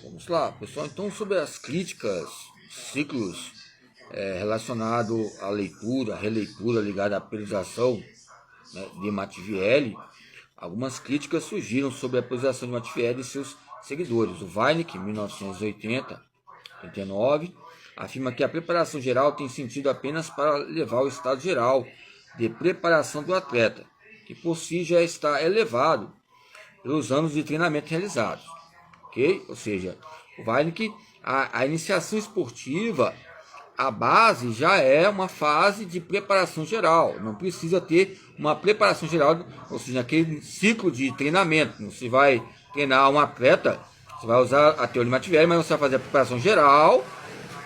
Vamos lá, pessoal. Então, sobre as críticas, ciclos relacionados à leitura, releitura ligada à periodização, né, de Machiavelli, algumas críticas surgiram sobre a periodização de Machiavelli e seus seguidores. O Weinik, em 1989, afirma que a preparação geral tem sentido apenas para levar ao estado geral de preparação do atleta, que por si já está elevado pelos anos de treinamento realizados. Ok? Ou seja, o Weinik, a iniciação esportiva, a base já é uma fase de preparação geral. Não precisa ter uma preparação geral, ou seja, aquele ciclo de treinamento. Você vai treinar um atleta, você vai usar a teoria de Machiavelli, mas você vai fazer a preparação geral,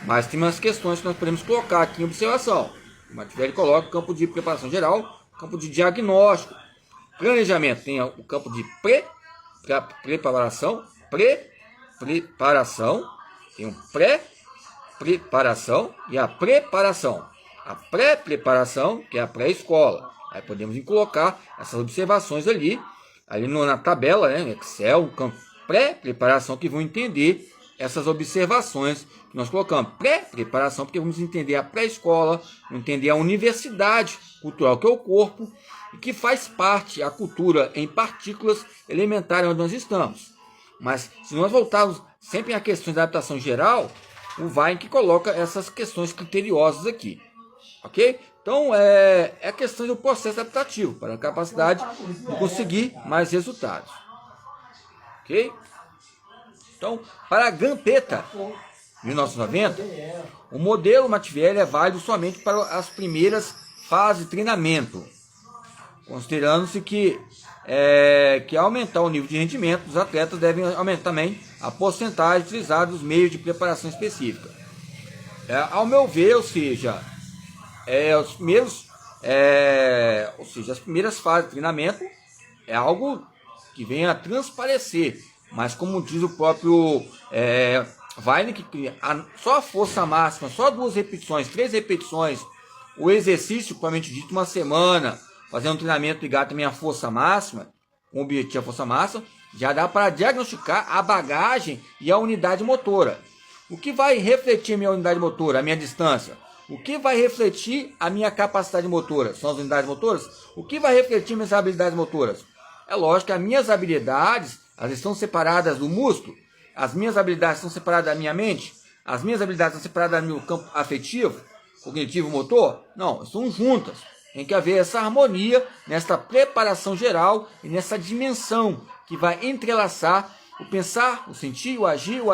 mas tem umas questões que nós podemos colocar aqui em observação. O Machiavelli coloca o campo de preparação geral, campo de diagnóstico, planejamento, tem o campo de preparação, tem um pré-preparação e a preparação. A pré-preparação, que é a pré-escola. Aí podemos colocar essas observações ali na tabela, né, no Excel, um campo pré-preparação, que vão entender essas observações que nós colocamos. Pré-preparação, porque vamos entender a pré-escola, entender a universidade cultural, que é o corpo, e que faz parte, a cultura em partículas elementares onde nós estamos. Mas se nós voltarmos sempre à questão da adaptação geral, o Weinik coloca essas questões criteriosas aqui. Ok? Então, é a questão do processo adaptativo, para a capacidade de conseguir mais resultados. Ok? Então, para a Gambetta, 1990, o modelo Machiavelli é válido somente para as primeiras fases de treinamento, considerando-se que aumentar o nível de rendimento dos atletas deve aumentar também a porcentagem utilizada dos meios de preparação específica. Ao meu ver, ou seja, as primeiras fases de treinamento é algo que vem a transparecer, mas como diz o próprio Weinik, só a força máxima, só 2 repetições, 3 repetições, o exercício, propriamente dito, uma semana, fazendo um treinamento ligado também à força máxima, com o objetivo à força máxima, já dá para diagnosticar a bagagem e a unidade motora. O que vai refletir a minha unidade motora, a minha distância? O que vai refletir a minha capacidade motora? São as unidades motoras? O que vai refletir minhas habilidades motoras? É lógico que as minhas habilidades, elas estão separadas do músculo, as minhas habilidades estão separadas da minha mente, as minhas habilidades estão separadas do meu campo afetivo, cognitivo, motor? Não, estão juntas. Tem que haver essa harmonia nessa preparação geral e nessa dimensão que vai entrelaçar o pensar, o sentir, o agir, o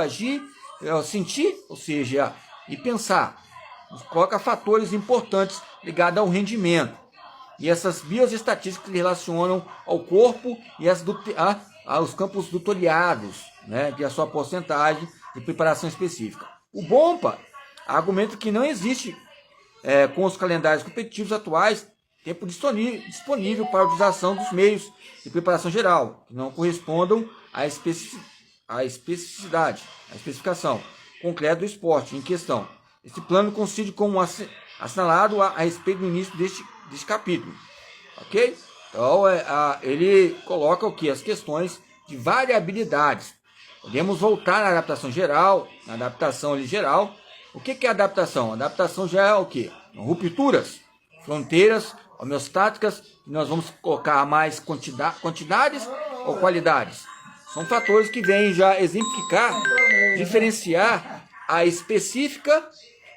sentir, ou seja, e pensar. Coloca fatores importantes ligados ao rendimento. E essas bioestatísticas que relacionam ao corpo e aos campos tutoriados, né, de a sua porcentagem de preparação específica. O Bompa argumenta que não existe, com os calendários competitivos atuais, tempo disponível para a utilização dos meios de preparação geral, que não correspondam à especificação concreta do esporte em questão. Esse plano coincide com assinalado a respeito do início deste capítulo. Ok? Então, ele coloca o que? As questões de variabilidades. Podemos voltar na adaptação geral, geral. O que é adaptação? A adaptação já é o que? Rupturas, fronteiras homeostáticas, nós vamos colocar mais quantidades ou qualidades. São fatores que vêm já exemplificar, diferenciar a específica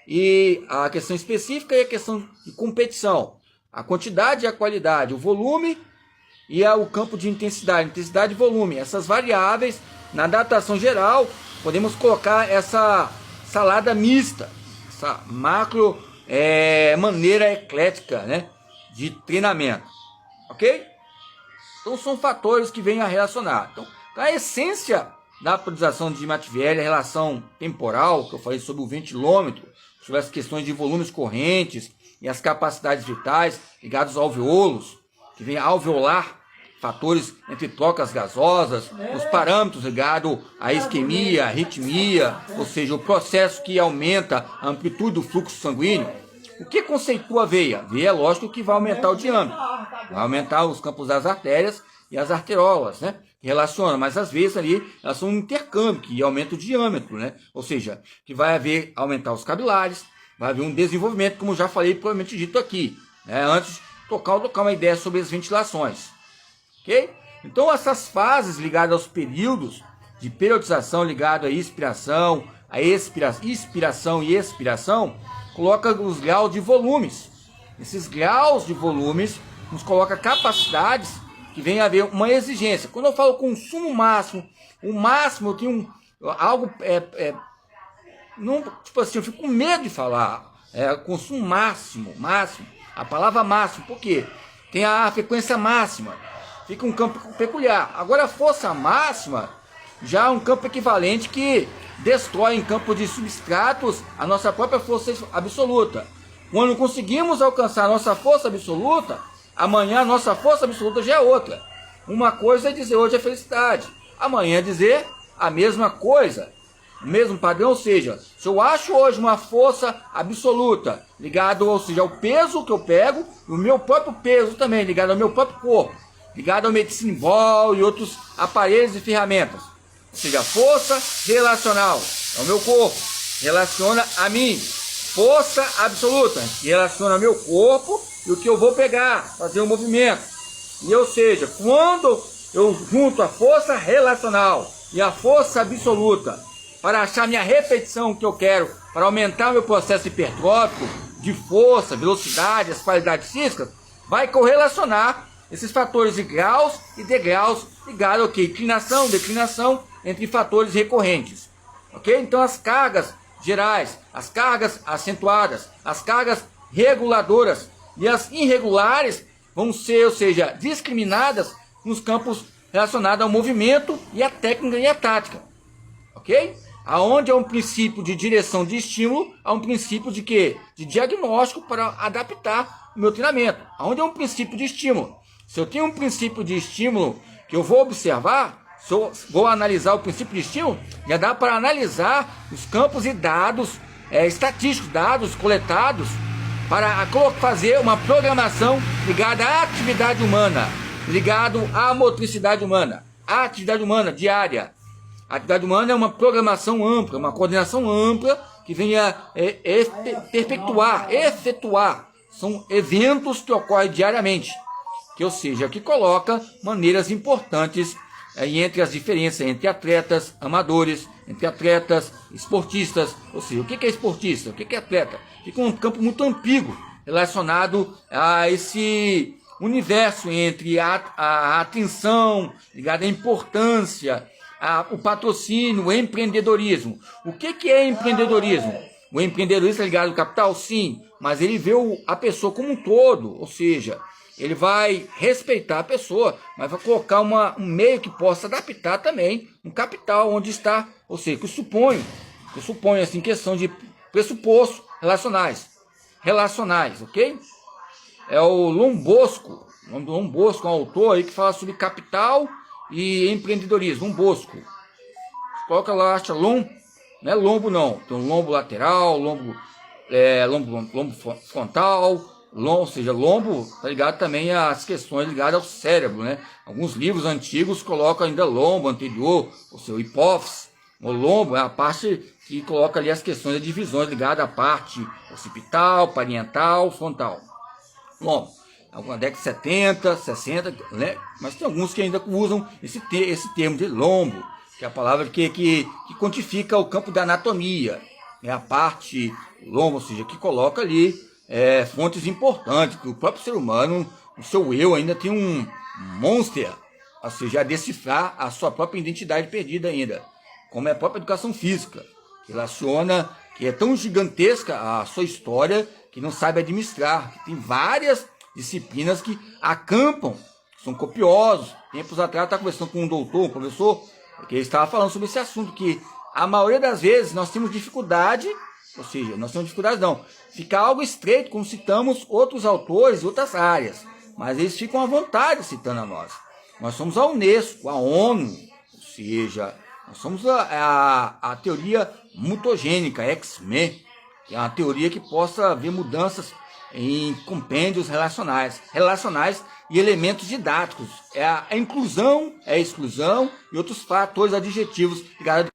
e a questão específica e a questão de competição. A quantidade e a qualidade, o volume e o campo de intensidade e volume. Essas variáveis, na adaptação geral, podemos colocar essa salada mista, essa macro maneira eclética, né, de treinamento. Ok? Então são fatores que vêm a relacionar. Então, a essência da periodização de Machiavelli, a relação temporal, que eu falei sobre o ventilômetro, sobre as questões de volumes correntes e as capacidades vitais ligados aos alveolos, que vem a alveolar, fatores entre trocas gasosas, os parâmetros ligados à isquemia, à arritmia, ou seja, o processo que aumenta a amplitude do fluxo sanguíneo. O que conceitua a veia? A veia é lógico que vai aumentar o diâmetro, vai aumentar os campos das artérias e as arterolas, né? que relaciona, mas às vezes ali elas são um intercâmbio que aumenta o diâmetro, né? Ou seja, que vai haver aumentar os capilares, vai haver um desenvolvimento, como já falei provavelmente dito aqui, né? Antes de tocar uma ideia sobre as ventilações, ok? Então essas fases ligadas aos períodos de periodização ligado à inspiração, inspiração e expiração, coloca os graus de volumes. Esses graus de volumes nos coloca capacidades que vem a haver uma exigência. Quando eu falo consumo máximo, o máximo eu tenho algo não, tipo assim, eu fico com medo de falar consumo máximo, a palavra máximo, por quê? Tem a frequência máxima, fica um campo peculiar. Agora a força máxima já é um campo equivalente que destrói em campo de substratos a nossa própria força absoluta. Quando conseguimos alcançar a nossa força absoluta, amanhã a nossa força absoluta já é outra. Uma coisa é dizer hoje é felicidade, amanhã é dizer a mesma coisa, o mesmo padrão. Ou seja, se eu acho hoje uma força absoluta ligado, ou seja, ao peso que eu pego, o meu próprio peso também ligado ao meu próprio corpo, ligado ao medicine ball e outros aparelhos e ferramentas. Ou seja, a força relacional ao meu corpo relaciona a mim. Força absoluta que relaciona ao meu corpo e o que eu vou pegar, fazer um movimento. E ou seja, quando eu junto a força relacional e a força absoluta para achar minha repetição que eu quero, para aumentar o meu processo hipertrófico de força, velocidade, as qualidades físicas, vai correlacionar esses fatores de graus e degraus ligados ao que? Inclinação, declinação, entre fatores recorrentes. Ok? Então as cargas gerais, as cargas acentuadas, as cargas reguladoras e as irregulares vão ser, ou seja, discriminadas nos campos relacionados ao movimento e à técnica e à tática. Ok? Aonde é um princípio de direção de estímulo, há um princípio de quê? De diagnóstico para adaptar o meu treinamento. Aonde é um princípio de estímulo? Se eu tenho um princípio de estímulo que eu vou observar, se eu vou analisar o princípio de estímulo, já dá para analisar os campos e dados estatísticos, dados coletados, para fazer uma programação ligada à atividade humana, ligado à motricidade humana, à atividade humana diária. A atividade humana é uma programação ampla, uma coordenação ampla que venha efetuar. São eventos que ocorrem diariamente, que, ou seja, que coloca maneiras importantes entre as diferenças entre atletas amadores, entre atletas esportistas. Ou seja, o que é esportista? O que é atleta? Fica um campo muito ambíguo relacionado a esse universo entre a atenção ligada à importância, o patrocínio, o empreendedorismo. O que é empreendedorismo? O empreendedorismo é ligado ao capital? Sim, mas ele vê a pessoa como um todo, ou seja, ele vai respeitar a pessoa, mas vai colocar um meio que possa adaptar também um capital onde está, ou seja, que eu suponho assim, questão de pressupostos relacionais, ok? É o Lombosco, um autor aí que fala sobre capital e empreendedorismo, Lombosco. Coloca lá, acha lombo, não é lombo não, tem um lombo lateral, lombo frontal, ou seja, lombo está ligado também às questões ligadas ao cérebro, né? Alguns livros antigos colocam ainda lombo anterior, ou seja, hipófise. O lombo é a parte que coloca ali as questões de divisões ligadas à parte occipital, parietal, frontal. Lombo, alguma década de 70, 60, né? Mas tem alguns que ainda usam esse termo de lombo, que é a palavra que quantifica o campo da anatomia, é a parte lombo, ou seja, que coloca ali fontes importantes, que o próprio ser humano, o seu eu ainda tem um monster, ou seja, a decifrar a sua própria identidade perdida ainda, como é a própria educação física, que relaciona, que é tão gigantesca a sua história, que não sabe administrar, que tem várias disciplinas que acampam, são copiosos. Tempos atrás eu estava conversando com um doutor, um professor, que ele estava falando sobre esse assunto, que a maioria das vezes nós temos dificuldade, ou seja, nós temos dificuldade não, fica algo estreito quando citamos outros autores e outras áreas, mas eles ficam à vontade citando a nós. Nós somos a Unesco, a ONU, ou seja, nós somos a teoria mutogênica, X-Men, que é uma teoria que possa haver mudanças em compêndios relacionais e elementos didáticos. É a inclusão, é a exclusão e outros fatores adjetivos ligados